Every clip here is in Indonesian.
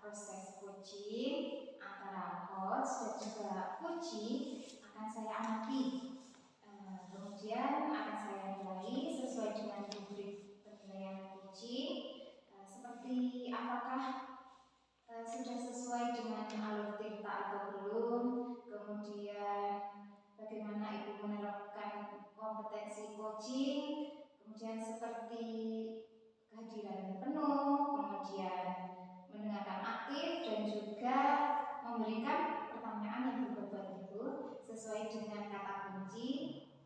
proses coaching antara coach dan juga coaching akan saya amati. Kemudian akan saya nilai sesuai dengan rubrik penilaian coaching, seperti apakah sudah sesuai dengan alur tirta atau belum, kemudian bagaimana ibu menerapkan kompetensi coaching, kemudian seperti kehadiran penuh, kemudian mendengarkan aktif dan juga memberikan pertanyaan yang berbobot itu sesuai dengan kata kunci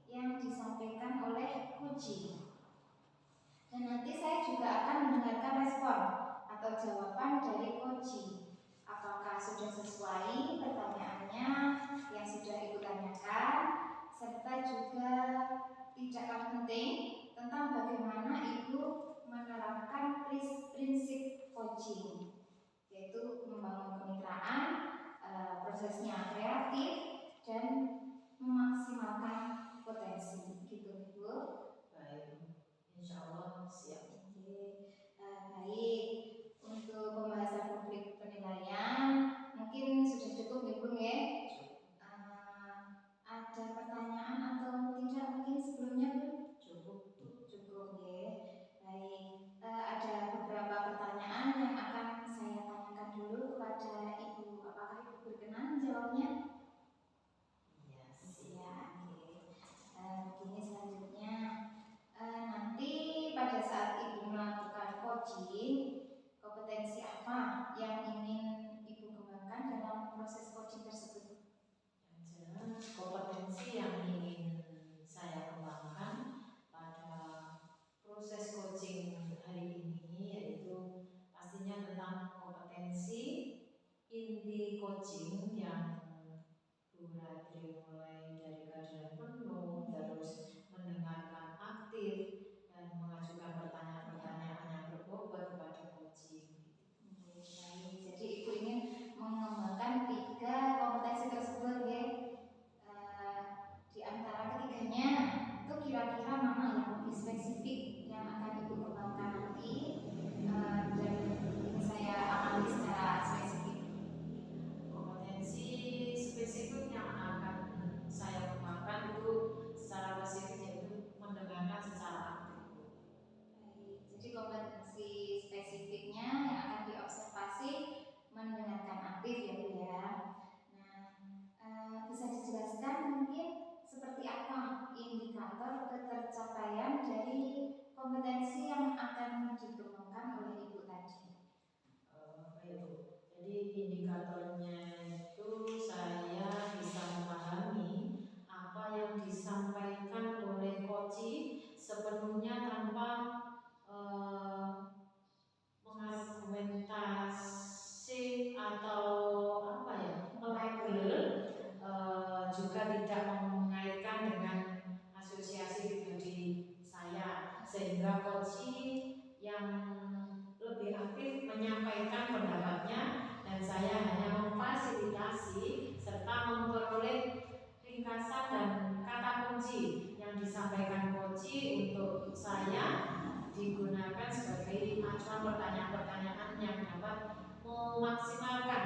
yang disampaikan oleh coaching. Dan nanti saya juga akan mendengarkan respon atau jawaban dari coaching. Apakah sudah sesuai pertanyaannya yang sudah ibu tanyakan, serta juga tidak kalah penting tentang bagaimana ibu menerapkan prinsip coaching, yaitu membangun kemitraan, prosesnya kreatif dan memaksimalkan potensi, gitu ibu. Baik, insya Allah siap. Baik, untuk pembahasan publik penilaian mungkin sudah cukup ibu ya. Ada pertanyaan atau tidak mungkin sebelumnya bu? Cukup ya. Baik, ada beberapa pertanyaan yang akan saya tanyakan dulu kepada ibu. Apakah ibu berkenan menjawabnya? Yes. Ya, oke. Begini selanjutnya, nanti pada saat ibu melakukan coaching, kompetensi apa yang ingin ibu kembangkan dalam proses coaching tersebut? Kompetensi yang ingin saya kembangkan pada proses coaching hari ini yaitu pastinya tentang kompetensi inti coaching yang Bu Radri mulai dari kehadiran penuh, terus mendengarkan aktif dan mengajukan pertanyaan-pertanyaan yang berbobot kepada coaching. Jadi ibu ingin mengembangkan 3 kompetensi tersebut ya. Di antara ketiganya itu kira-kira mana yang lebih spesifik yang akan ibu kembangkan nanti, dan ini saya amati secara spesifik. Kompetensi spesifik yang akan saya kembangkan itu secara spesifik yaitu mendengarkan secara aktif. Baik, jadi kompetensi spesifiknya yang akan diobservasi mendengarkan aktif ya Bu ya. Nah, bisa dijelaskan mungkin seperti apa indikator ketercapaian dari kompetensi yang akan dikembangkan oleh ibu tadi? Jadi indikatornya itu saya bisa memahami apa yang disampaikan oleh coaching sepenuhnya tanpa mengargumentasi atau melabel, juga tidak mengaitkan dengan asosiasi pribadi saya, sehingga coaching yang lebih aktif menyampaikan pendapatnya dan saya hanya memfasilitasi serta memperoleh ringkasan dan kata kunci yang disampaikan coaching untuk saya digunakan sebagai acuan pertanyaan-pertanyaan yang dapat memaksimalkan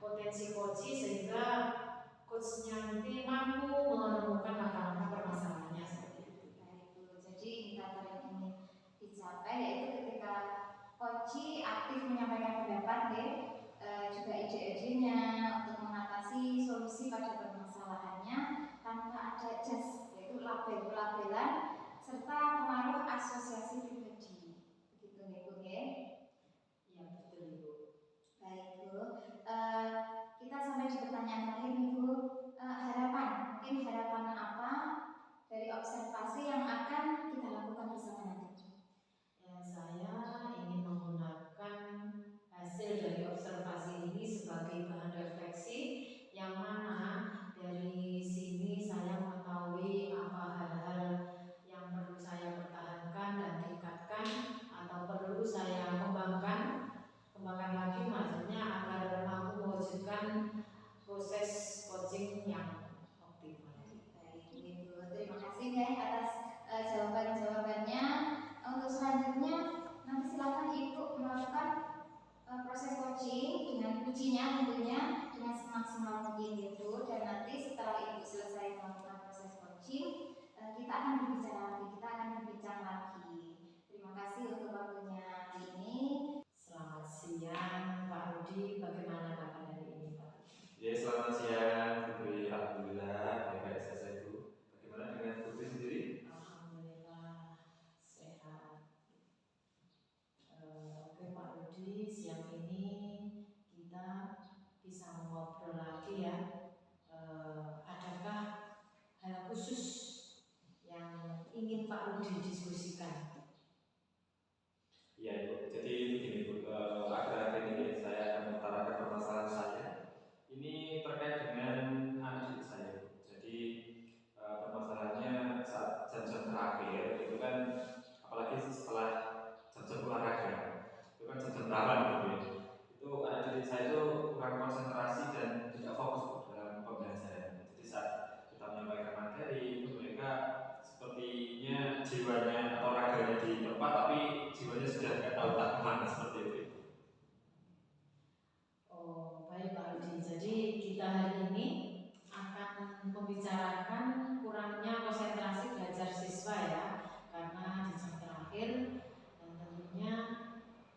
potensi coaching sehingga coachnya nanti mampu menemukan langkah-langkah permasalahannya seperti itu. Baik Bu, jadi indikator yang ingin dicapai yaitu ketika coaching aktif menyampaikan pendapat juga ide-idenya untuk mengatasi solusi pada permasalahannya tanpa ada jas, yaitu label-labelan serta pengaruh asosiasi pribadi. Begitu nih Bu ya? Ya betul Ibu. Baik Bu, kita sampai di pertanyaan terakhir nih Bu. Mungkin harapan apa dari observasi yang akan kita lakukan bersama nanti? Ya, saya ingin menggunakan hasil dari observasi ini sebagai bahan refleksi yang mana dari sini saya mengetahui apa hal-hal yang perlu saya pertahankan dan tingkatkan atau perlu saya kembangkan lagi, maksudnya agar mampu mewujudkan proses coaching yang optimal. Baik, Ibu. Terima kasih ya atas jawaban-jawabannya. Untuk selanjutnya nanti silakan Ibu melakukan proses coaching semaksimal mungkin gitu. Dan nanti setelah Ibu selesai melakukan proses coaching, kita akan berbicara lagi, kita akan berbincang lagi. Terima kasih untuk waktunya hari ini. Selamat siang Pak Rudi, bagaimana kabar hari ini Pak? Ya, selamat siang Putri, alhamdulillah baik-baik saja Bu. Bagaimana dengan Putri sendiri? Alhamdulillah sehat. Oke Pak Rudi, siang ini kita bisa ngobrol lagi ya. Adakah hal khusus yang ingin Pak Rudi diskusikan? Iya Ibu, jadi begini Bu, akhir-akhir ini saya akan mengutarakan permasalahan saya. Ini terkait dengan anak didik saya Bu. Jadi permasalahannya saat jam-jam terakhir itu kan, apalagi setelah jam-jam olahraga, itu kan jam-jam rawan gitu ya. Itu anak didik saya itu kurang konsentrasi dan tidak fokus Bu, dalam pembelajaran. Jadi saat kita menyampaikan materi itu mereka sepertinya jiwanya atau raganya di tempat tapi jiwanya sudah tidak tahu tak kemana, seperti itu. Oh baik Pak Rudi, jadi kita hari ini akan membicarakan kurangnya konsentrasi belajar siswa ya, karena di jam terakhir dan tentunya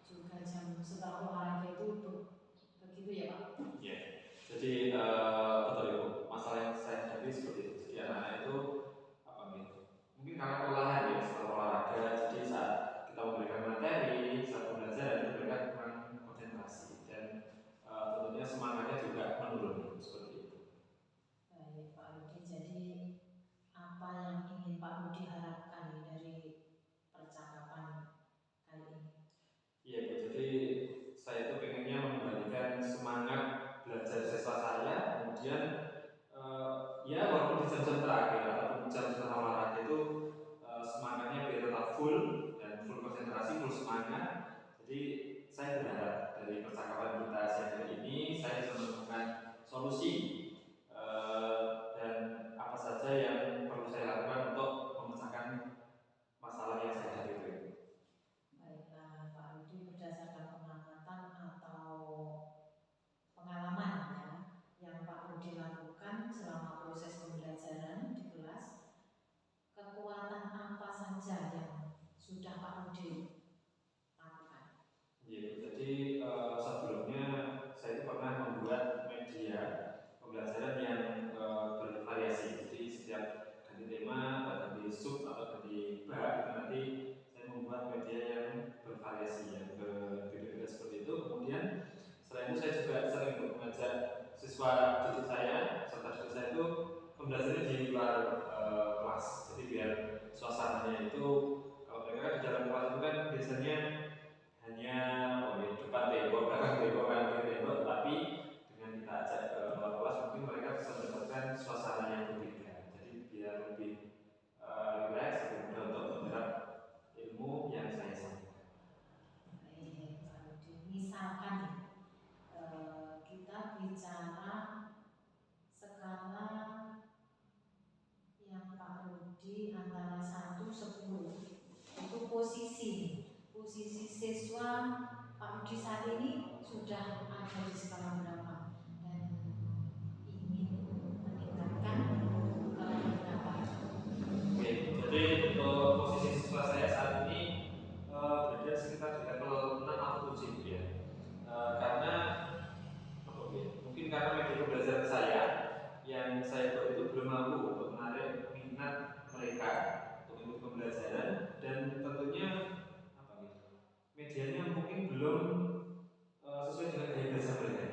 juga jam setelah olahraga itu begitu ya Pak? Ya, jadi betul Ibu, masalah yang saya hadapi seperti itu. Jadi anak-anak itu apa gitu? Mungkin karena kelelahan ya setelah olahraga, jadi saat kita memberikan materi, saat pembelajaran itu mereka kurang konsentrasi dan tentunya semangatnya juga menurun seperti itu. Baik Pak Rudi, jadi apa yang ingin Pak Rudi harapkan dari percakapan kali ini? Iya Bu, jadi saya itu pengennya mengembalikan semangat belajar siswa saya, kemudian ya walaupun di jam-jam terakhir ataupun jam setelah olahraga itu semangatnya biar tetap full dan full konsentrasi, full semangat. Jadi saya berharap dari percakapan kita siang hari ini saya bisa menemukan solusi dan apa saja yang perlu saya lakukan untuk memecahkan masalah yang saya hadapi itu. Baiklah Pak Rudi, berdasarkan pengamatan atau pengalaman ya yang Pak Rudi lakukan selama proses pembelajaran di kelas, kekuatan apa saja yang sudah Pak Rudi lakukan? Iya, jadi sebelumnya saya itu pernah membuat media pembelajaran yang bervariasi. Jadi setiap ganti tema, ganti sub atau ganti bab itu nanti saya membuat media yang bervariasi, yang berbeda-beda seperti itu. Kemudian selain itu saya juga sering mengajak siswa didik saya, serta didik saya itu pembelajaran di luar kelas. Jadi biar suasananya itu, kalau mereka di dalam kelas itu kan biasanya hanya depan tembok, belakang tembok, kanan tembok, tapi dengan kita ajak ke luar kelas mungkin mereka bisa mendapatkan suasana yang berbeda. Jadi biar lebih rileks, lebih mudah untuk menyerap ilmu yang saya sampaikan. Baik Pak Rudi, misalkan kita bicara skala yang Pak Rudi antara 1-10, itu posisi siswa Pak Rudi saat ini sudah ada di skala berapa dan ingin meningkatkan ke level berapa? Oke, jadi untuk posisi siswa saya saat ini berada sekitar di level 6 atau 7 ya. Karena mungkin karena media pembelajaran saya yang saya buat itu belum mampu untuk menarik minat mereka untuk mengikuti pembelajaran, dan tentunya medianya mungkin belum sesuai dengan gaya belajar mereka,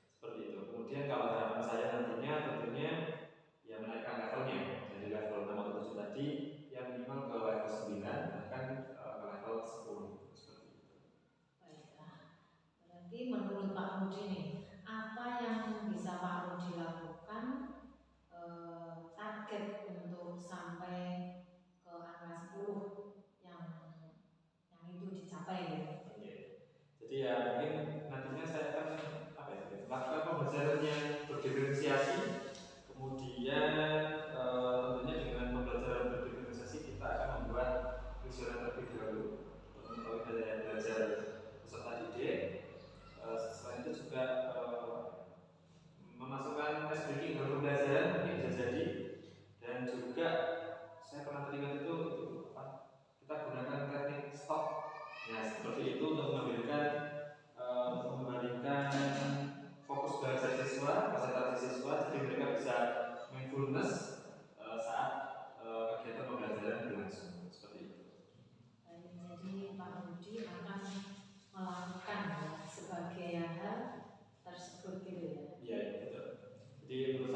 seperti itu. Kemudian kalau harapan saya nantinya tentunya ya menaikkan levelnya dari level 6 atau 7 tadi yang minimal ke level 9, bahkan ke level 10, seperti itu. Baiklah, berarti menurut Pak Rudi nih, apa yang bisa Pak Rudi lakukan target untuk sampai ke angka 10 yang itu dicapai gitu? Jadi ya mungkin nantinya saya akan lakukan pembelajaran yang berdiferensiasi, kemudian tentunya dengan pembelajaran berdiferensiasi kita akan membuat kuesioner terlebih dahulu untuk mengetahui daya belajar peserta didik. Selain itu juga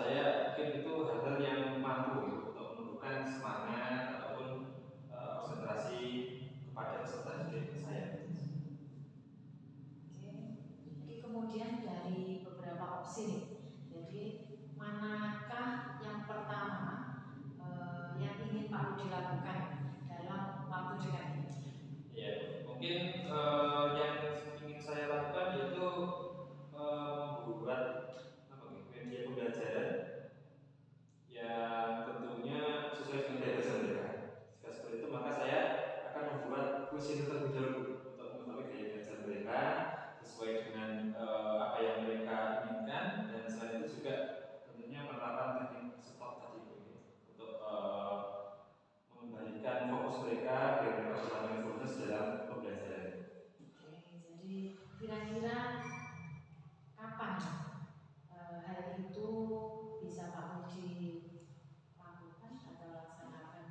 saya mungkin itu hal-hal yang mampu gitu, untuk menumbuhkan semangat ataupun konsentrasi kepada peserta didik saya. Oke. Jadi kemudian dari beberapa opsi nih. Jadi manakah yang pertama yang ingin Pak Rudi lakukan dalam waktu dekat ini? Ya, mungkin yang ingin saya lakukan yaitu membuat media pembelajaran yang tentunya sesuai dengan gagasan mereka. Jika seperti itu, maka saya akan membuat kuesioner terlebih dahulu untuk mengetahui gaya belajar mereka sesuai dengan apa yang mereka inginkan, dan selain itu juga tentunya penerapan teknik stop tadi untuk mengembalikan fokus mereka biar mereka bermain fokus dalam pembelajaran. Oke, jadi kira-kira kapan hal itu bisa Pak Rudi lakukan atau laksanakan?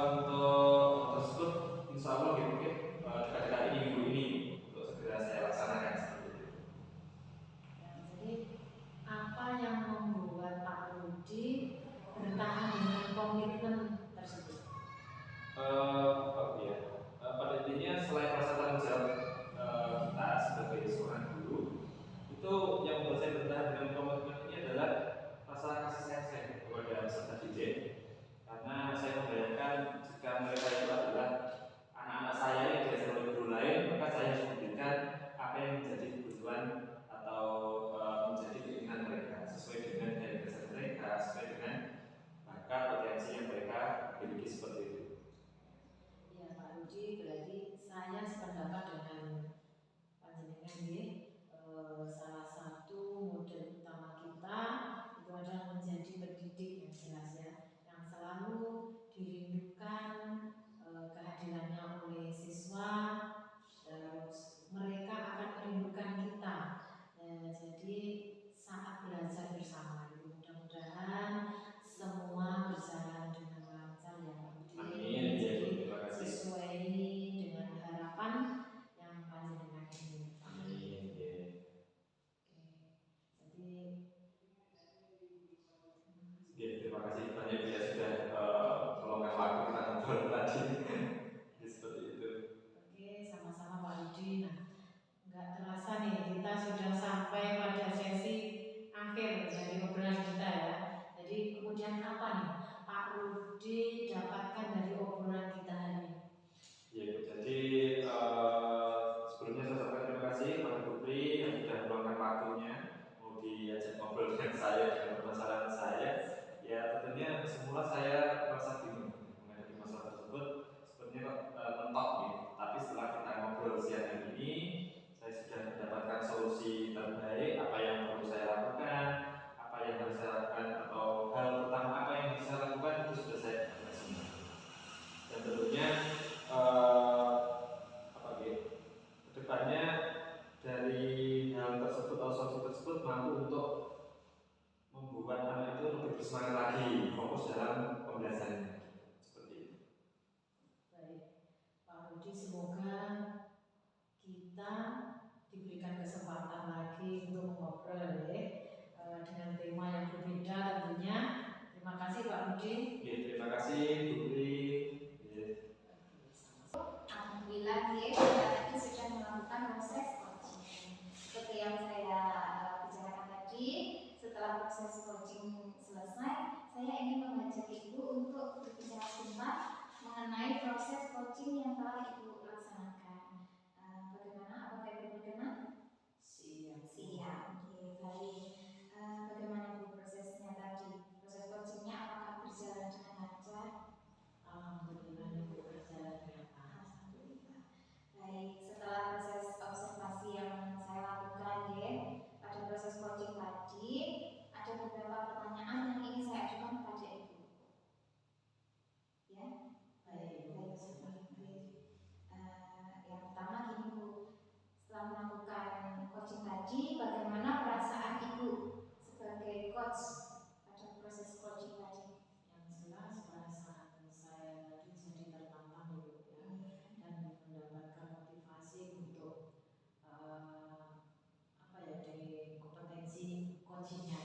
Untuk tersebut insya Allah mungkin dekat-dekat ini minggu ini untuk segera saya laksanakan seperti itu. Ya, jadi apa yang membuat Pak Rudi bertahan dengan komitmen tersebut? Pada intinya selain rasa tanggung jawab kita sebagai seorang guru, itu yang membuat saya bertahan dengan komitmen ini adalah rasa kasih sayang saya kepada peserta didik. Karena saya membayangkan jika mereka itu adalah anak-anak saya yang diajar oleh guru lain, maka saya harus memberikan apa yang menjadi kebutuhan atau menjadi keinginan mereka sesuai dengan gaya belajar mereka, sesuai dengan bakat potensi yang mereka miliki seperti itu. Ya Pak Rudi, berarti saya sependapat dengan panjenengan ya. Salah satu model utama kita itu adalah menjadi pendidik yang jelas ya, yang selalu dirindukan kehadirannya oleh siswa, terus mereka akan merindukan kita. Jadi saat belajar bersama itu mudah-mudahan semua berjalan dengan lancar ya Pak Rudi. Amin. Jadi sesuai dengan harapan yang panjenengan inginkan. Amin. Terima kasih banyak ya sudah meluangkan waktu kita ngobrol tadi. Seperti itu. Oke, sama-sama Pak Rudi. Nah, nggak terasa nih kita sudah sampai pada sesi akhir dari obrolan kita ya. Jadi kemudian apa nih Pak Rudi dapatkan dari obrolan kita hari ini? Ya, jadi sebelumnya saya sampaikan terima kasih kepada Putri yang sudah meluangkan waktunya mau diajak ngobrol dengan saya dengan permasalahan saya. Ya tentunya semula saya merasa bingung menghadapi masalah tersebut, sepertinya mentok gitu. Tapi setelah kita ngobrol siang hari ini, saya sudah mendapatkan solusi terbaik apa yang perlu saya lakukan, apa yang harus saya lakukan, atau hal pertama apa yang harus saya lakukan itu sudah saya lakukan semua. Dan tentunya kedepannya dari hal tersebut atau solusi tersebut mampu untuk membuat anak itu lebih bersemangat lagi, fokus dalam pembelajarannya. Seperti itu. Baik, Pak Rudi, semoga kita diberikan kesempatan lagi untuk mengobrol ya, dengan tema yang berbeda tentunya. Terima kasih Pak Rudi. Ya, terima kasih Putri. Alhamdulillah ya, kita tadi sudah melakukan proses coaching. Seperti yang saya bicarakan tadi, setelah proses coaching selesai, saya ingin mengajak Ibu untuk berbicara sebentar mengenai proses coaching yang telah Ibu laksanakan. Bagaimana? Apakah Ibu berkenan? Siap. Oke, baik. Bagaimana Ibu prosesnya tadi? Proses coachingnya apakah berjalan dengan lancar? Alhamdulillah Ibu berjalan dengan lancar. Alhamdulillah. Baik, setelah proses observasi yang saya lakukan ya, pada proses coaching tadi ada beberapa pertanyaan yang ingin saya ajukan kepada Ibu. Ya, baik. Yang pertama gini Bu, setelah melakukan coaching tadi, bagaimana perasaan Ibu sebagai coach pada proses coaching tadi? Yang jelas perasaan saya tadi jadi tertantang Ibu ya, dan mendapatkan motivasi untuk dari kompetensi coachingnya.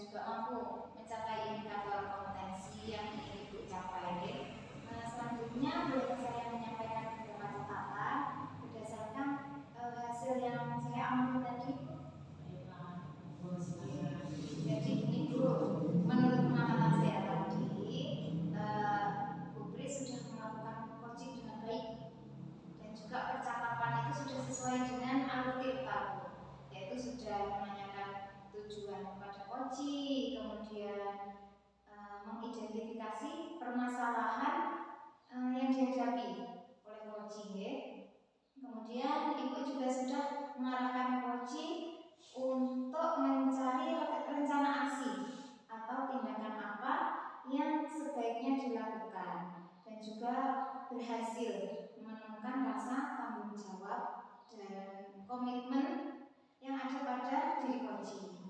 juga mampu mencapai indikator kompetensi yang ingin Ibu capai. Selanjutnya boleh saya menyampaikan beberapa catatan berdasarkan hasil yang saya ambil tadi. Jadi Ibu, menurut pengamatan saya tadi, Bu Pri sudah melakukan coaching dengan baik dan juga percakapan itu sudah sesuai dengan alur tirta, yaitu sudah menanyakan tujuan pada coaching, kemudian mengidentifikasi permasalahan yang dihadapi oleh coaching, ya. Kemudian Ibu juga sudah mengarahkan coaching untuk mencari rencana aksi atau tindakan apa yang sebaiknya dilakukan dan juga berhasil menemukan rasa tanggung jawab dan komitmen yang ada pada diri coaching,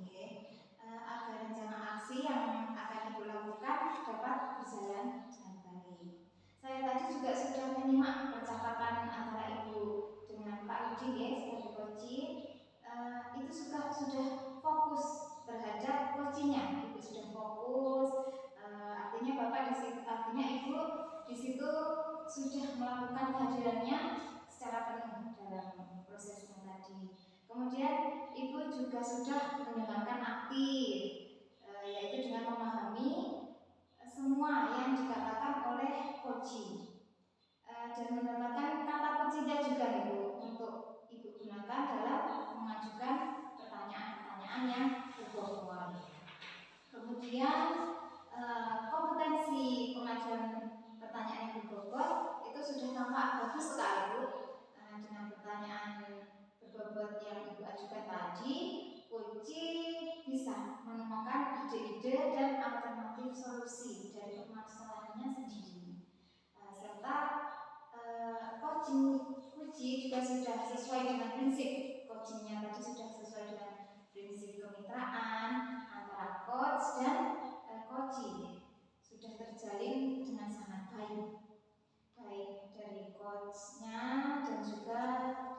agar rencana aksi yang akan Ibu lakukan dapat berjalan dengan baik. Saya tadi juga sudah menyimak percakapan antara Ibu dengan Pak Rudi, sebagai coaching. Itu sudah fokus terhadap coachingnya. Ibu sudah fokus, artinya Ibu di situ sudah melakukan kehadirannya secara penuh dalam prosesnya tadi. Kemudian Ibu juga sudah mendengarkan aktif, yaitu dengan memahami semua yang dikatakan oleh coaching, dan mendapatkan kata kuncinya juga Ibu untuk Ibu gunakan dalam mengajukan pertanyaan-pertanyaan yang berbobot. Kemudian kompetensi pengajuan pertanyaan yang berbobot itu sudah tampak bagus sekali Bu. Dengan pertanyaan berbobot yang Ibu ajukan tadi, coaching bisa menemukan ide-ide dan alternatif solusi dari permasalahannya sendiri. Serta coaching juga sudah sesuai dengan prinsip coachingnya tadi, sudah sesuai dengan prinsip kemitraan antara coach dan coaching, sudah terjalin dengan sangat baik dari coachnya dan juga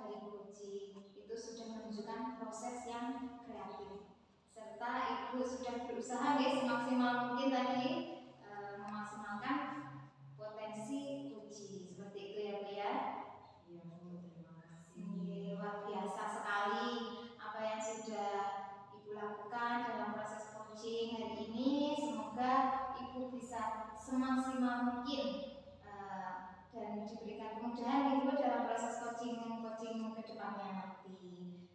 dari coaching. Itu sudah menunjukkan proses yang kreatif, serta Ibu sudah berusaha semaksimal mungkin tadi memaksimalkan potensi coaching. Seperti itu ya Bu ya. Iya Bu, terima kasih. Luar biasa sekali apa yang sudah Ibu lakukan dalam proses coaching hari ini. Semoga Ibu bisa semaksimal mungkin dan diberikan kemudahan Ibu dalam proses coaching ke depannya nanti.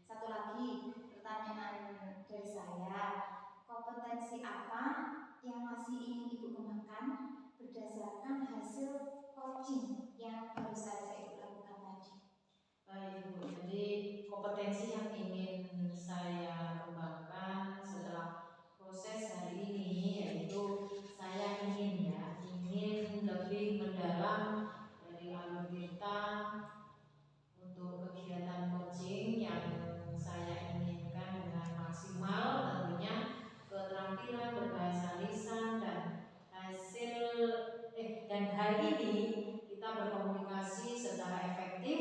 Satu lagi pertanyaan dari saya, kompetensi apa yang masih ingin Ibu kembangkan berdasarkan hasil coaching yang baru saja Ibu lakukan tadi? Baik Bu, jadi kompetensi yang ingin saya kembangkan setelah proses hari ini yaitu saya ingin lebih mendalam dari alur tirta untuk kegiatan coaching yang saya inginkan dengan maksimal, tentunya keterampilan berbahasa lisan dan hari ini kita berkomunikasi secara efektif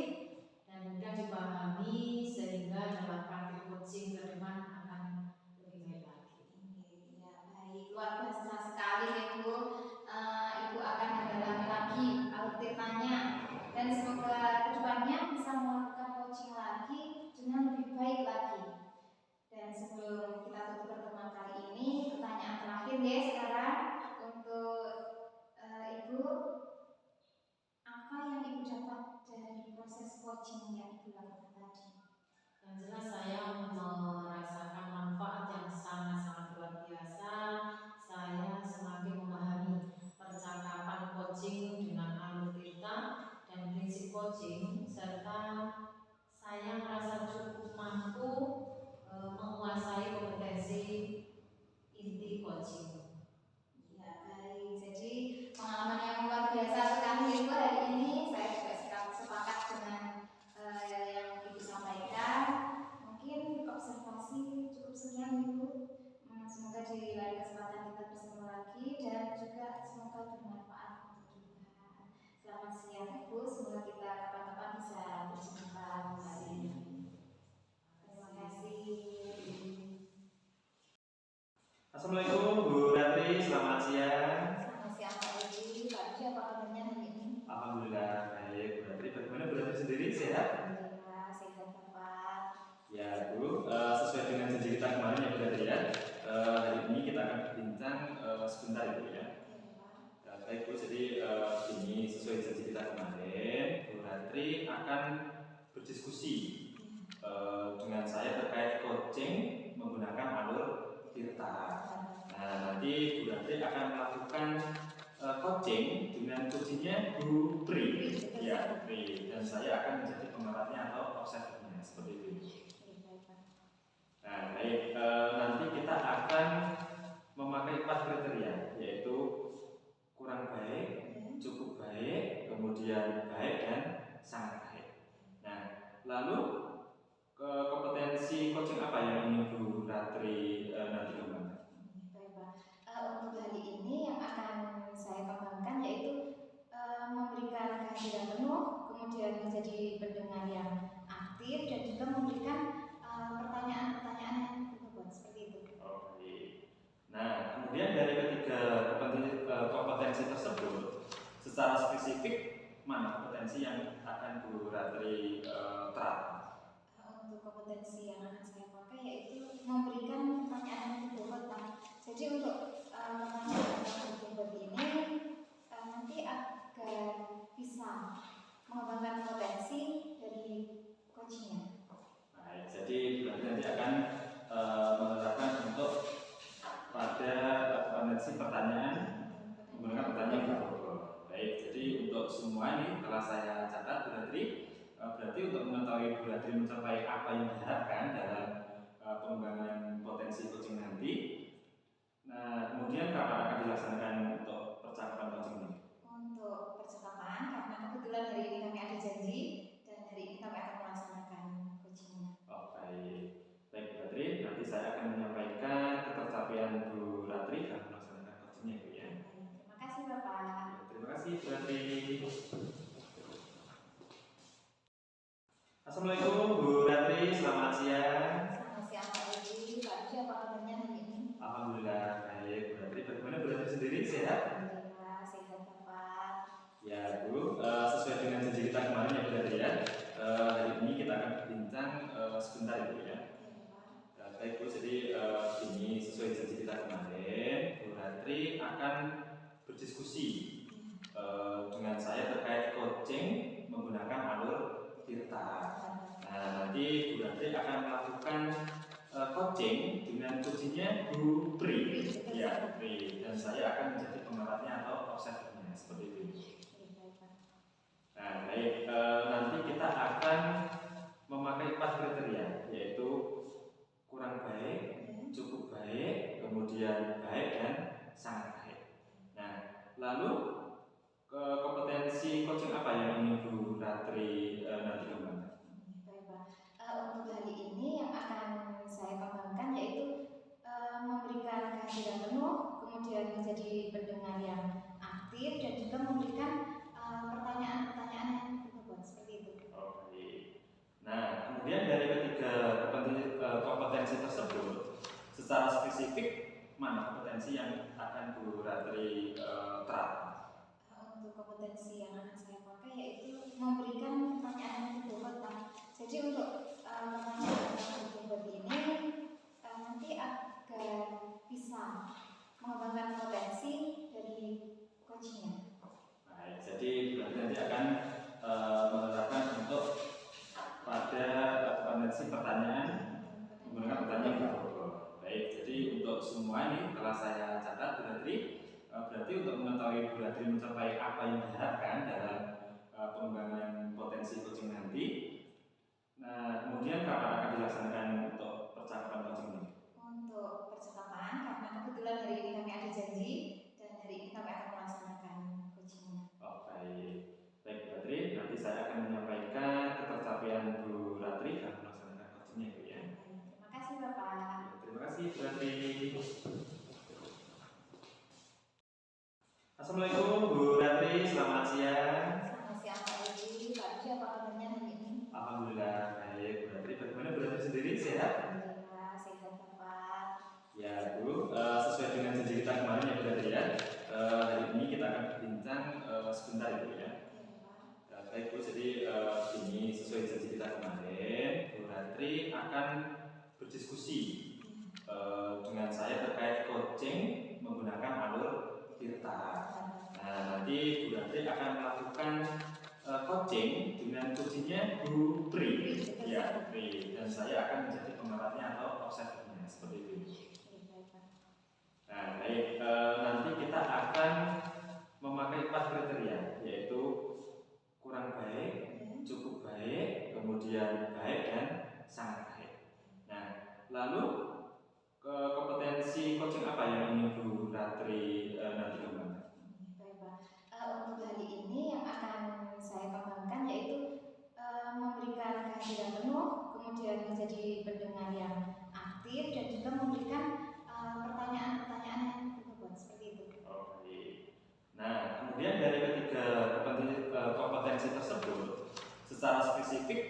dan mudah dipahami sehingga dalam praktik coaching ke depan akan lebih baik lagi. Ya, baik, luar biasa sekali Ibu. Ibu akan mendalami lagi alur tirtanya dan semoga kedepannya bisa melakukan coaching lagi dengan lebih baik lagi. Dan sebelum kita tutup pertemuan kali ini, pertanyaan terakhir sekarang untuk Ibu, apa yang Ibu dapat dari proses coaching yang Ibu lakukan tadi? Yang jelas saya merasakan manfaat yang sangat-sangat luar biasa. Saya semakin memahami percakapan coaching dengan alur tirta dan prinsip coaching, serta saya merasa cukup mampu menguasai kompetensi inti coaching. Ya, baik. Jadi pengalaman yang luar biasa sekali Ibu hari ini. Saya juga sepakat dengan yang Ibu sampaikan. Mungkin observasi cukup sekian Ibu. Semoga di lain kesempatan kita bersama lagi dan juga semoga bermanfaat untuk kita. Selamat siang Ibu. Semoga kita kapan-kapan bisa berjumpa kembali. Terima kasih. Assalamualaikum. sehat? Alhamdulillah, sehat Bapak. Ya Bu, sesuai dengan janji kita kemarin ya Bu Ratri ya, hari ini kita akan berbincang sebentar ya Bu ya. Baik Bu, jadi ini sesuai janji kita kemarin, Bu Ratri akan berdiskusi dengan saya terkait coaching menggunakan alur Tirta. Nah, nanti Bu Ratri akan melakukan coaching dengan coachingnya Bu Pri, ya Pri, dan saya akan menjadi pemerannya atau observernya seperti itu. Nah, baik, nanti kita akan memakai 4 kriteria, yaitu kurang baik, cukup baik, kemudian baik dan sangat baik. Nah, lalu kompetensi coaching apa yang ingin Bu Ratri nanti kembangkan? Baik Pak, untuk hari ini yang akan saya kembangkan yaitu memberikan kehadiran penuh, kemudian menjadi pendengar yang aktif dan juga memberikan pertanyaan-pertanyaan yang berbobot seperti itu. Oke. Nah, kemudian dari ketiga kompetensi tersebut, secara spesifik mana kompetensi yang akan Bu Ratri terapkan? Untuk kompetensi yang akan saya pakai yaitu memberikan pertanyaan yang berbobot Pak. Jadi untuk pertanyaan yang berbobot ini nanti agar bisa mengembangkan potensi dari coachingnya. Baik, jadi berarti nanti akan menerapkan untuk pada kompetensi pertanyaan menggunakan pertanyaan yang berbobot. Baik, jadi untuk semua ini telah saya catat Bu Ratri. Berarti untuk mengetahui Bu Ratri mencapai apa yang diharapkan dalam pengembangan potensi coaching nanti. Nah, kemudian kapan akan dilaksanakan untuk percakapan coaching ini? Untuk percakapan, karena kebetulan hari ini kami ada janji dan hari ini kami akan melaksanakan coachingnya. Oh, baik. Baik Bu Ratri, nanti saya akan menyampaikan ketercapaian Bu Ratri dalam melaksanakan coachingnya Bu ya. Terima kasih Bapak. Terima kasih Bu Ratri. Assalamualaikum Bu Ratri, selamat siang. Selamat siang Pak Edi. Pak Edi, apa kabarnya hari ini? Alhamdulillah baik Bu Ratri. Bagaimana Bu Ratri sendiri, sehat? Alhamdulillah, sehat Bapak. Ya Bu, sesuai dengan janji kita kemarin ya Bu Ratri ya, hari ini kita akan berbincang sebentar ya Bu ya. Baik Bu, jadi ini sesuai janji kita kemarin, Bu Ratri akan berdiskusi dengan saya terkait coaching menggunakan alur Tirta. Nah, nanti Bu Ratri akan melakukan coaching dengan coachingnya Bu Pri, ya Pri, dan saya akan menjadi pemerannya atau observernya seperti itu. Nah, baik, nanti kita akan memakai 4 kriteria, yaitu kurang baik, cukup baik, kemudian baik dan sangat baik. Nah, lalu kompetensi coaching apa yang ingin Bu Ratri nanti kembangkan? Baik Pak, untuk hari ini yang akan saya kembangkan yaitu memberikan kehadiran penuh, kemudian menjadi pendengar yang aktif dan juga memberikan pertanyaan-pertanyaan yang berbobot seperti itu. Oke. Nah, kemudian dari ketiga kompetensi tersebut, secara spesifik mana kompetensi yang akan Bu Ratri terapkan? Untuk kompetensi yang akan saya pakai yaitu memberikan pertanyaan yang berbobot Pak. Jadi untuk pertanyaan yang berbobot ini nanti agar bisa mengembangkan potensi dari coachingnya. Baik, jadi berarti nanti akan menerapkan untuk pada kompetensi pertanyaan menggunakan pertanyaan yang berbobot. Baik, jadi untuk semua ini telah saya catat Bu Ratri. Berarti untuk mengetahui Bu Ratri mencapai apa yang diharapkan dalam pengembangan potensi coaching nanti. Nah, kemudian kapan akan dilaksanakan untuk percakapan coaching ini? Untuk percakapan, karena kebetulan hari ini kami ada janji dan hari ini kami akan melaksanakan coachingnya. Oh, baik. Baik Bu Ratri, nanti saya akan menyampaikan ketercapaian Bu Ratri dalam melaksanakan coachingnya Bu ya. Terima kasih Bapak. Terima kasih Bu Ratri. Assalamualaikum Bu Ratri, selamat siang. Selamat siang Pak Edi. Pak Edi, apa kabarnya hari ini? Alhamdulillah baik Bu Ratri. Bagaimana Bu Ratri sendiri, sehat? Alhamdulillah, sehat Bapak. Ya Bu, sesuai dengan janji kita kemarin ya Bu Ratri ya, hari ini kita akan berbincang sebentar ya Bu ya. Baik Bu, jadi ini sesuai janji berdiskusi dengan saya terkait coaching menggunakan alur Tirta. Nah, nanti Bu Ratri akan melakukan coaching dengan coachingnya Bu Pri, ya, Pri, dan saya akan menjadi pemeratnya atau observernya seperti itu. Nah, baik, nanti kita akan memakai 4 kriteria, yaitu kurang baik, cukup baik, kemudian baik dan sangat baik. Nah, lalu kompetensi coaching apa yang ingin Bu Ratri nanti kembangkan? Baik Pak, untuk hari ini yang akan saya kembangkan yaitu memberikan kehadiran penuh, kemudian menjadi pendengar yang aktif dan juga memberikan pertanyaan-pertanyaan yang berbobot seperti itu. Oke. Nah, kemudian dari ketiga kompetensi tersebut, secara spesifik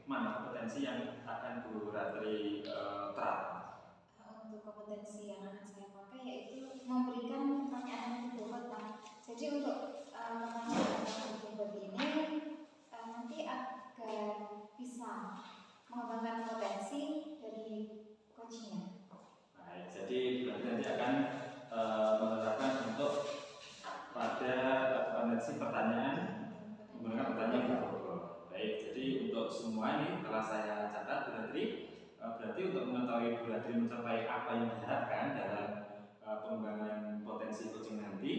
mana kompetensi yang akan Bu Ratri terapkan? Untuk kompetensi yang akan saya pakai yaitu memberikan pertanyaan yang berbobot Pak. Jadi untuk pertanyaan yang berbobot ini nanti agar bisa mengembangkan potensi dari coachnya. Baik, jadi berarti nanti akan menerapkan untuk pada kompetensi pertanyaan menggunakan pertanyaan yang berbobot. Baik, jadi untuk semua ini telah saya catat Bu Ratri. Berarti untuk mengetahui Bu Ratri mencapai apa yang diharapkan dalam pengembangan potensi coaching nanti.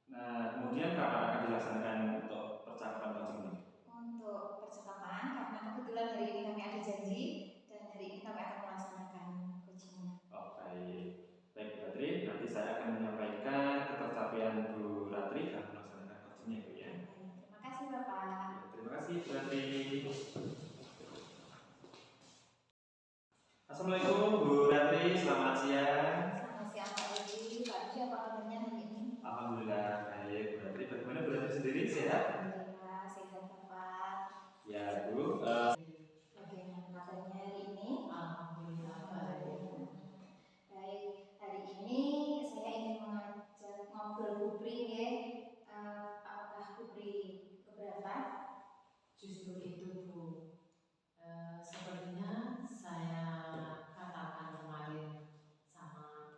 Nah, kemudian kapan akan dilaksanakan untuk percakapan coaching ini? Untuk percakapan, karena kebetulan hari ini kami ada janji dan hari ini kami akan melaksanakan coachingnya. Oh, baik. Baik Bu Ratri, nanti saya akan menyampaikan ketercapaian Bu Ratri dalam melaksanakan coachingnya Bu ya. Terima kasih Bapak. Terima kasih Bu Ratri. Assalamualaikum Bu Ratri, selamat siang. Selamat siang Pak Edi. Pak Edi apa kabarnya hari ini? Alhamdulillah baik Bu Ratri. Bagaimana Bu Ratri sendiri, sehat? Alhamdulillah sehat Bapak. Ya Bu. Bagaimana kabarnya hari ini? Alhamdulillah baik. Baik, hari ini saya ingin mengajak ngobrol Bu Pri ya. Apakah Bu Pri keberatan? Justru itu Bu. Sepertinya saya katakan kemarin sama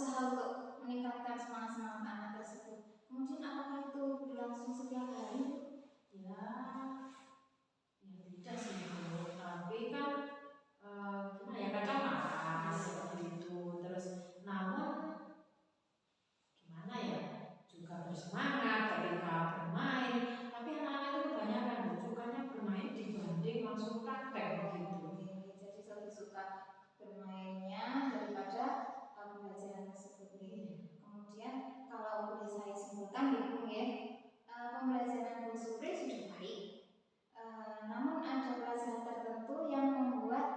berusaha untuk meningkatkan semangat anak tersebut. Kemudian apakah itu berlangsung setiap hari? Ya, tidak sih Bu, tapi kan gimana ya, kadang marah seperti itu. Terus namun gimana ya, juga bersemangat ketika bermain. Tapi anak-anak itu kebanyakan Bu, sukanya bermain dibanding langsung praktek begitu. Jadi lebih suka bermainnya daripada pembelajaran tersebut. Kemudian kalau boleh saya simpulkan gitu ya, pembelajaran Bu Supri sudah baik. Namun ada pelajaran tertentu yang membuat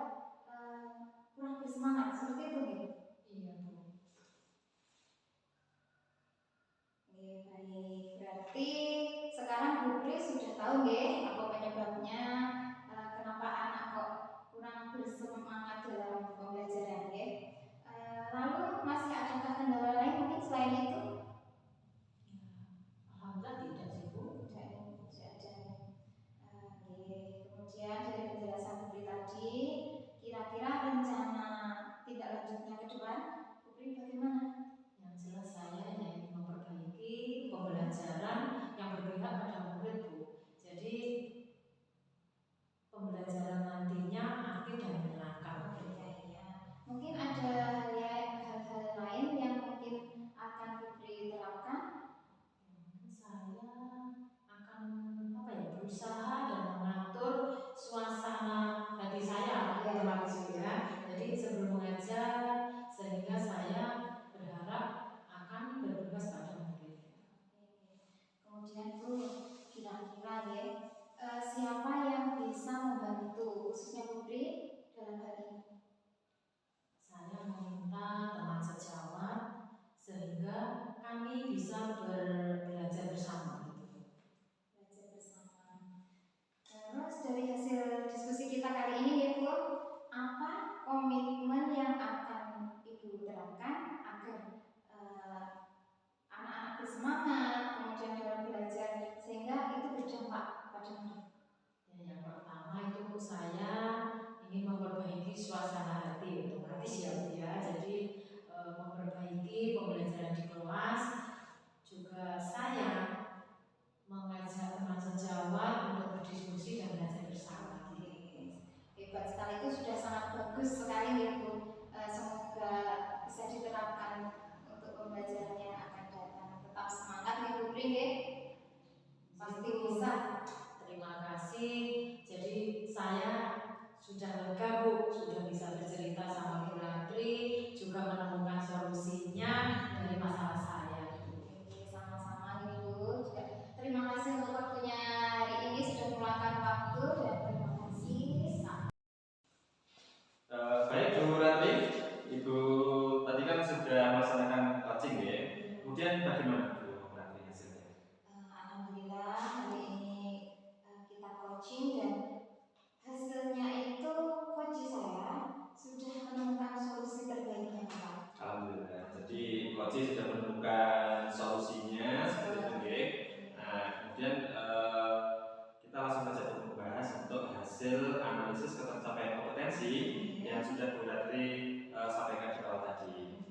kurang bersemangat, seperti itu gitu. Iya Bu. Baik, berarti sekarang Bu Pri sudah tahu ya apa penyebabnya, kenapa anak kok kurang bersemangat dalam pembelajaran ya. Lalu masih adakah kendala lain mungkin selain itu? Alhamdulillah tidak sih Bu. Tidak ada. Kemudian dari penjelasan Bu Pri tadi, kira-kira rencana tindak lanjutnya ke depan Bu Pri bagaimana? Yang jelas saya ingin memperbaiki pembelajaran yang berpihak pada murid Bu. Jadi pembelajaran nantinya aktif dan menyenangkan. Mungkin ada hal-hal lain yang mungkin akan Bu Pri terapkan. Saya akan berusaha dan mengatur suasana hati saya ya. Jadi sebelum mengajar, sehingga saya berharap akan berbebas pada murid. Kemudian Bu, kira-kira ya, siapa yang bisa membantu khususnya Bu Pri dalam hal ini? Saya meminta teman sejawat sehingga kami bisa belajar bersama. Belajar bersama. Terus dari hasil diskusi kita kali ini ya Bu, apa komitmen yang akan Ibu terapkan agar anak-anak bersemangat, kemudian dalam belajar sehingga itu berdampak pada mereka? Yang pertama itu saya ingin memperbaiki suasana hati, otomatis ya Bu ya. Jadi memperbaiki pembelajaran di kelas. Juga saya mengajak teman sejawat untuk berdiskusi dan belajar bersama. Hebat sekali, itu sudah sangat bagus sekali ya Bu. Semoga bisa diterapkan untuk pembelajaran yang akan datang. Tetap semangat ya Bu Pri ya. Pasti bisa. Terima kasih. Jadi saya sudah lega Bu, sudah bisa bercerita sama Bu Ratri, juga menemukan solusinya dari masalah saya. Sama-sama nih Bu. Juga terima kasih untuk waktunya hari ini sudah meluangkan waktu dan terima kasih. Baik Bu Ratri, Ibu tadi kan sudah melaksanakan coaching ya. Kemudian bagaimana Bu Ratri hasilnya? Alhamdulillah hari ini kita coaching dan hasilnya itu coach saya sudah menemukan solusi terbaiknya Pak. Alhamdulillah. Jadi coach sudah menemukan solusinya seperti itu ya. Nah, kemudian kita langsung saja membahas untuk hasil analisis ketercapaian kompetensi yang sudah Bu Ratri sampaikan di awal tadi.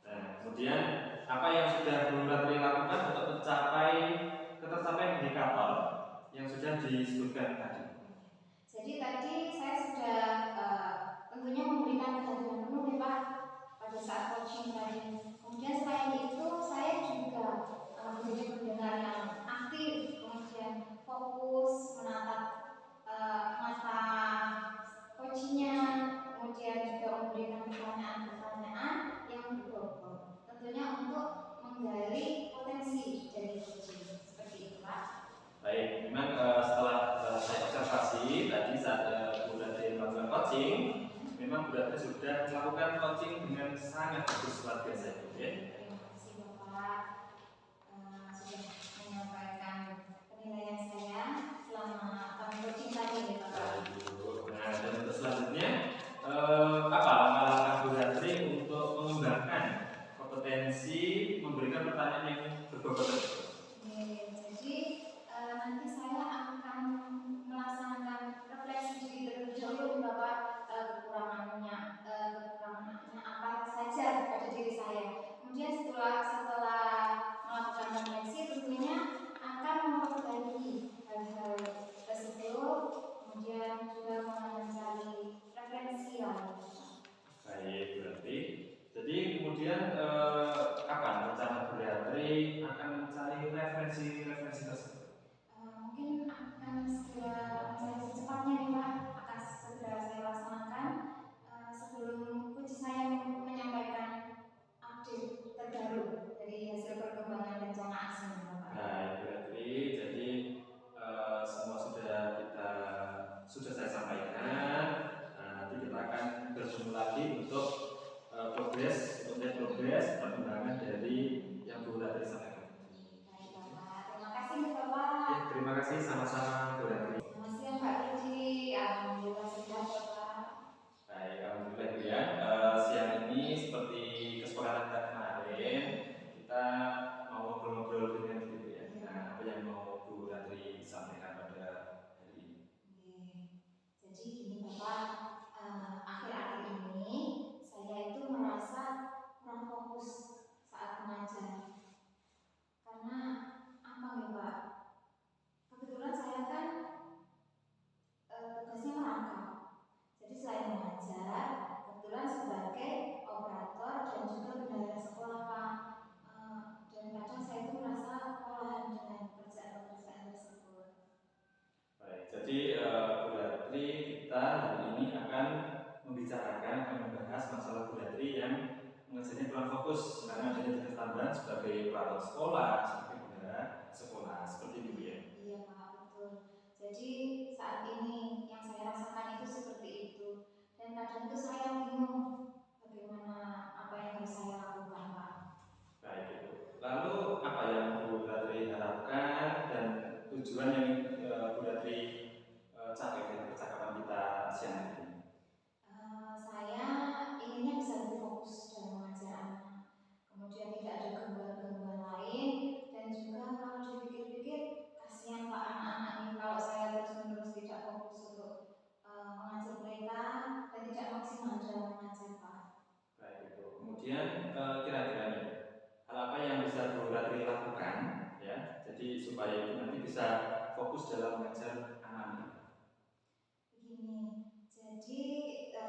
Nah, kemudian apa yang sudah Bu Ratri lakukan untuk mencapai ketercapaian indikator yang sudah disebutkan tadi? Jadi tadi saya sudah tentunya memberikan perhatian penuh ya Pak pada saat coaching tadi. Kemudian selain itu saya juga menjadi pendengar yang aktif, kemudian fokus menatap mata coachingnya, kemudian juga memberikan pertanyaan-pertanyaan yang berbobot. Tentunya untuk menggali potensi dari coaching seperti itu Pak. Baik, memang setelah saya observasi tadi saat Bu Ratri melakukan coaching, memang Bu Ratri sudah melakukan coaching dengan sangat bagus, luar biasa ya. Terima kasih Bapak sudah menyampaikan penilaian saya selama tahun coaching tadi ya Bapak. Nah, dan untuk selanjutnya apa langkah-langkah Bu Ratri untuk mengembangkan kompetensi memberikan pertanyaan yang berbobot tersebut? Jadi nanti saya akan melaksanakan refleksi diri terlebih dahulu Bapak, kekurangannya apa saja pada diri saya. Kemudian setelah melakukan refleksi tentunya akan memperbaiki hal-hal tersebut, kemudian juga mencari referensi lain. Baik, berarti jadi kemudian kapan rencana Bu Ratri akan mencari referensi tersebut? Mungkin akan segera mencari secepatnya nih Pak, akan segera saya laksanakan sebelum coach saya menyampaikan update terbaru dari hasil perkembangan rencana aksi nih Bapak. Baik, berarti jadi semua sudah saya sampaikan. Nah, nanti kita akan bertemu lagi untuk progres perkembangan dari yang Bu Ratri sampaikan. Baik Bapak, terima kasih nih Bapak. Ya, terima kasih sama-sama Bu Ratri. Selamat siang Pak Ruji, alhamdulillah sehat Bapak. Baik, alhamdulillah Bu ya. Siang ini seperti kesepakatan kita kemarin, kita mau ngobrol-ngobrol dengan Bu ya. Nah, apa yang mau Bu Ratri sampaikan pada hari ini? Jadi gini Bapak, akhir-akhir ini saya itu merasa kurang fokus saat mengajar. Karena apa nih Pak? Kebetulan saya kan tugasnya merangkap. Jadi selain mengajar, kebetulan sebagai operator dan juga bendahara sekolah Pak. Dan kadang saya itu merasa kewalahan dengan pekerjaan-pekerjaan tersebut. Baik, jadi Bu Ratri kita hari ini akan membahas masalah Bu Ratri yang mengajarnya kurang fokus karena adanya tugas tambahan sebagai operator sekolah, sebagai bendahara sekolah, seperti itu ya. Iya Pak, betul. Jadi saat ini yang saya rasakan itu seperti itu. Dan kadang itu saya bingung bagaimana apa yang harus saya lakukan Pak. Baik itu. Lalu apa yang Bu Ratri harapkan dan tujuan yang Bu Ratri capai dari percakapan kita siang hari ini? Saya inginnya bisa lebih fokus dalam mengajar anak. Kemudian tidak ada gangguan-gangguan lain. Dan juga kalau dipikir-pikir kasihan Pak anak-anak ini kalau saya terus-menerus tidak fokus untuk mengajar mereka dan tidak maksimal dalam mengajar Pak. Baik itu. Kemudian kira-kira nih, hal apa yang bisa Bu Ratri lakukan ya, jadi supaya itu nanti bisa fokus dalam mengajar anak-anak. Begini, jadi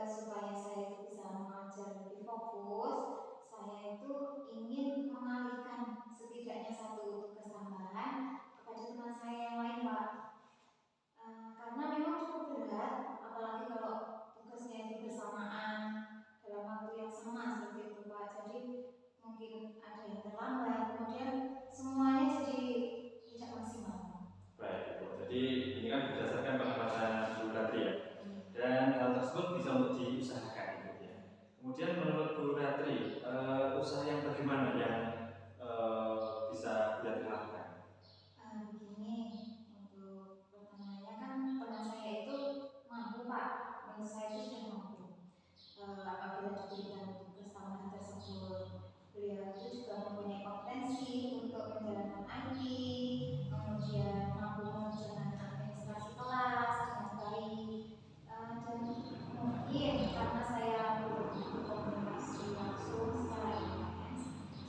supaya saya itu bisa mengajar lebih fokus, saya itu ingin mengalihkan setidaknya satu tugas tambahan kepada teman saya yang lain Pak. Karena memang cukup berat, apalagi kalau tugasnya itu bersamaan dalam waktu yang sama seperti itu Pak. Jadi mungkin ada yang terlambat, kemudian semuanya jadi tidak maksimal. Baik itu. Jadi ini kan berdasarkan pengamatan Bu Ratri ya. Dan hal tersebut bisa untuk diusahakan gitu ya. Kemudian menurut Bu Ratri, usaha yang bagaimana yang bisa Bu Ratri lakukan? Begini, untuk pertanyaannya kan teman saya itu mampu Pak, teman saya itu sudah mampu. Apabila diberikan tugas tambahan tersebut, beliau itu juga mempunyai kompetensi untuk menjalankan IT, kemudian mampu mengerjakan administrasi kelas dengan baik, dan mungkin karena saya belum berkomunikasi langsung secara intens,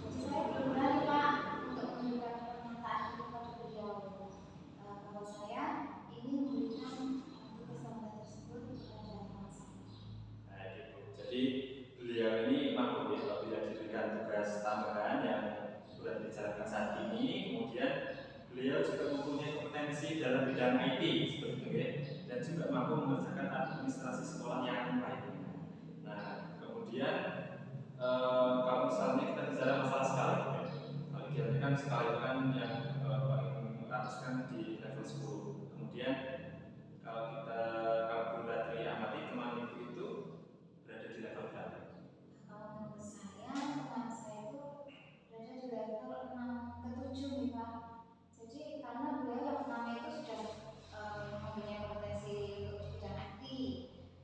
jadi saya belum berani Pak untuk memberikan pernyataan itu kepada beliau bahwa saya ingin memberikan tugas tambahan tersebut kepada teman saya. Nah gitu. Jadi beliau ini mampu ya apabila diberikan tugas tambahan yang sudah dijalankan saat ini, kemudian beliau juga mempunyai kompetensi dalam bidang IT seperti itu ya, dan juga mampu mengerjakan administrasi sekolah yang baik. Nah kemudian kalau misalnya kita bicara masalah skala ya, kalau idealnya kan skala itu kan yang paling atas kan di level 10. Kemudian kalau Bu Ratri amati teman ibu itu berada di level berapa? Kalau menurut saya, teman saya itu berada di level 6 ke 7 nih Pak. Jadi karena beliau yang pertama itu sudah mempunyai kompetensi untuk di bidang IT,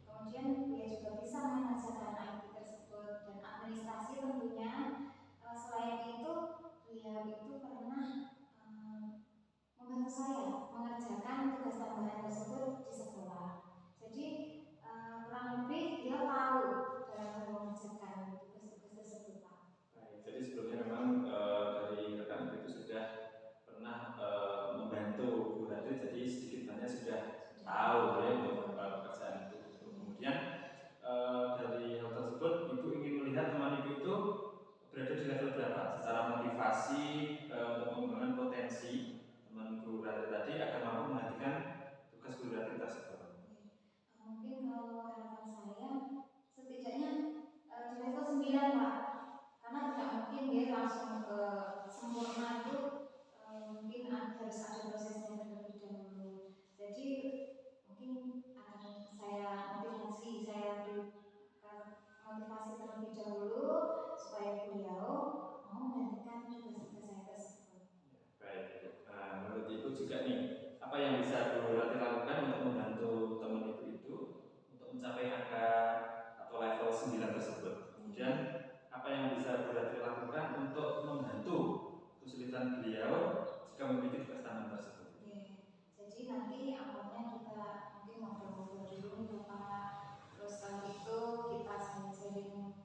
kemudian beliau juga bisa mengerjakan IT tersebut dan administrasi tentunya. Selain itu, beliau itu pernah membantu saya mengerjakan tugas tambahan tersebut di sekolah. motivasi terlebih dahulu supaya beliau mau menggantikan tugas-tugas saya tersebut. Baik. Nah, menurut Ibu juga nih, apa yang bisa Bu Ratri lakukan untuk membantu teman Ibu itu untuk mencapai angka atau level 9 tersebut? Kemudian apa yang bisa Bu Ratri lakukan untuk membantu kesulitan beliau jika memiliki tugas tambahan tersebut? Oke, jadi nanti awalnya kita mungkin ngobrol-ngobrol dulu nih Bapak, terus setelah itu kita sharing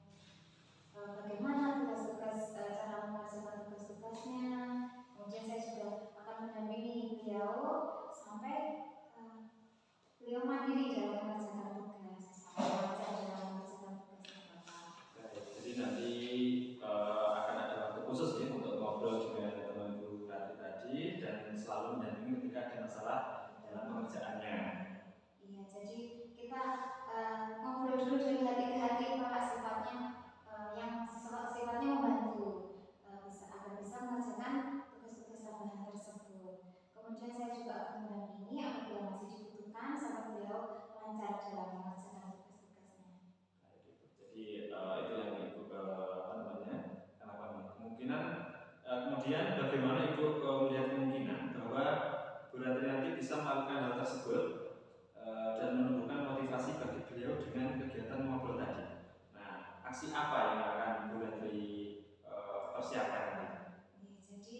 bagaimana tugas-tugas, cara mengerjakan tugas-tugasnya. Kemudian saya juga akan mendampingi beliau sampai beliau mandiri dalam mengerjakan tugas, sampai lancar dalam mengerjakan tugasnya Bapak. Jadi nanti akan ada waktu khusus ya untuk ngobrol dengan teman Bu Ratri tadi dan selalu mendampingi ketika ada masalah dalam pengerjaannya. Iya, jadi kita ngobrol dulu dari hati ke hati Pak, sifatnya yang sifatnya membantu agar bisa mengerjakan tugas-tugas tambahan tersebut. Kemudian saya juga akan mendampingi apabila masih dibutuhkan sampai beliau lancar dalam mengerjakan tugas-tugasnya. Jadi itu yang Ibu lakukan. Kemungkinan kemudian bagaimana Ibu melihat kemungkinan bahwa Bu Ratri nanti bisa melakukan hal tersebut dan menumbuhkan motivasi bagi beliau dengan kegiatan ngobrol tadi. Nah, aksi apa yang akan Bu Ratri persiapkan nanti? Jadi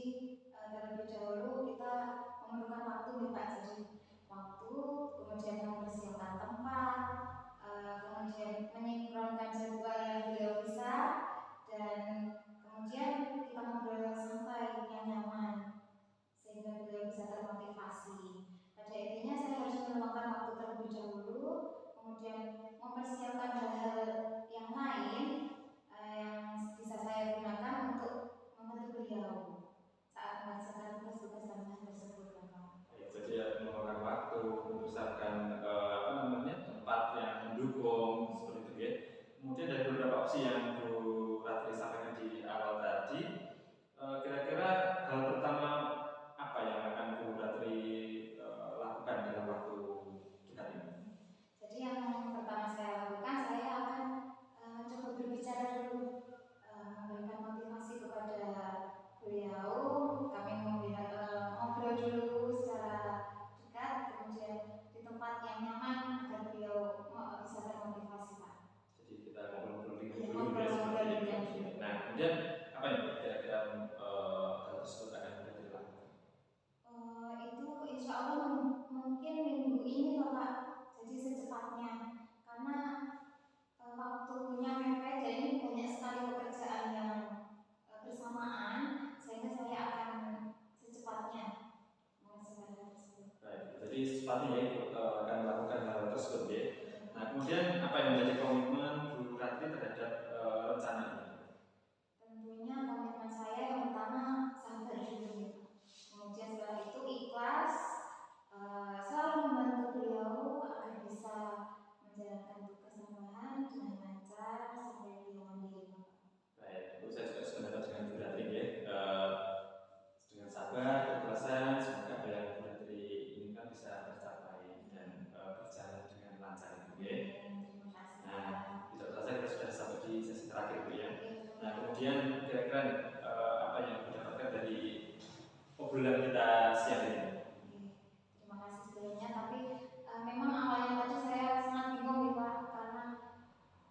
terlebih dahulu kita memerlukan waktu nih Pak. Jadi waktu, kemudian mempersiapkan tempat, kemudian menyinkronkan jadwal yang beliau bisa, dan kemudian kita ngobrol santai yang nyaman sehingga beliau bisa termotivasi. Pada intinya saya harus meluangkan waktu terlebih dahulu, kemudian mempersiapkan hal-hal yang lain yang bisa saya gunakan untuk membantu beliau saat mengerjakan tugas-tugas tambahan tersebut, Bapak. Jadi memerlukan waktu, mempersiapkan tempat yang mendukung seperti itu ya. Kemudian dari beberapa opsi yang Bu Ratri sampaikan di awal tadi, kira-kira hal pertama apa yang akan Bu Ratri lakukan dalam waktu dekat ini? Jadi yang pertama saya lakukan, saya akan mencoba berbicara dulu, memberikan motivasi kepada beliau. Kami ngobrol dulu secara dekat, kemudian di tempat yang nyaman agar beliau bisa termotivasi, Pak. Jadi kita ngobrol dengan Iya, dulu ya, ngobrol seperti dengan itu. dulu. Nah, kemudian apa yang kira-kira hal tersebut akan dilakukan? Itu insya Allah mungkin minggu ini Bapak, jadi secepatnya, karena waktunya mepet dan ini banyak sekali pekerjaan yang bersamaan, sehingga saya akan secepatnya mengerjakan hal tersebut. Baik, jadi secepatnya Ibu akan melakukan hal tersebut ya. Nah, kemudian apa yang menjadi komitmen Bu Ratri terhadap rencana ini? Tentunya komitmen saya yang pertama sabar dulu, kemudian setelah itu ikhlas, selalu membantu beliau agar bisa menjalankan tugas tambahan dengan lancar sampai beliau mandiri. Baik, Bu, saya juga sependapat dengan Bu Ratri ya. Dengan sabar, keikhlasan, semoga apa yang Bu Ratri inginkan bisa tercapai dan berjalan dengan lancar ya. Terima kasih. Nah, tidak terasa kita sudah sampai di sesi terakhir Bu ya. Nah, Oke. kemudian kira-kira apa yang didapatkan dari obrolan kita siang ini? Terima kasih sebelumnya, tapi memang awalnya tadi saya sangat bingung nih Pak, karena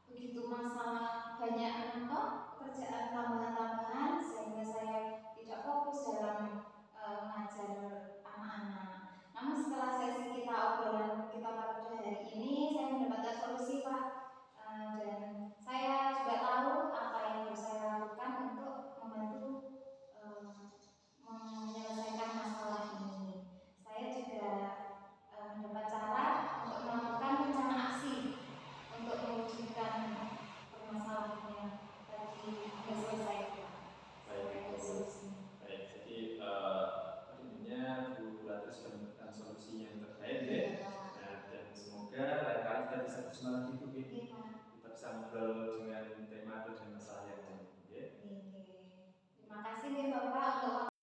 begitu masalah banyak pekerjaan tambahan-tambahan sehingga saya tidak fokus dalam mengajar anak-anak. Namun setelah sesi obrolan kita pada hari ini, saya mendapatkan solusi Pak, dan saya juga tahu apa yang harus saya lakukan untuk membantu menyelesaikan masalah ini. Saya juga mendapat cara untuk melakukan rencana aksi untuk mewujudkan permasalahan yang tadi sudah selesai. Baik, baik. Jadi intinya Bu Ratri sudah memberikan solusi yang terbaik ya. Nah, dan semoga lain kali kita bisa bersemangat hidup ini. Kita bisa ngobrol dengan tema atau dengan masalah yang lain. Terima kasih nih Bapak untuk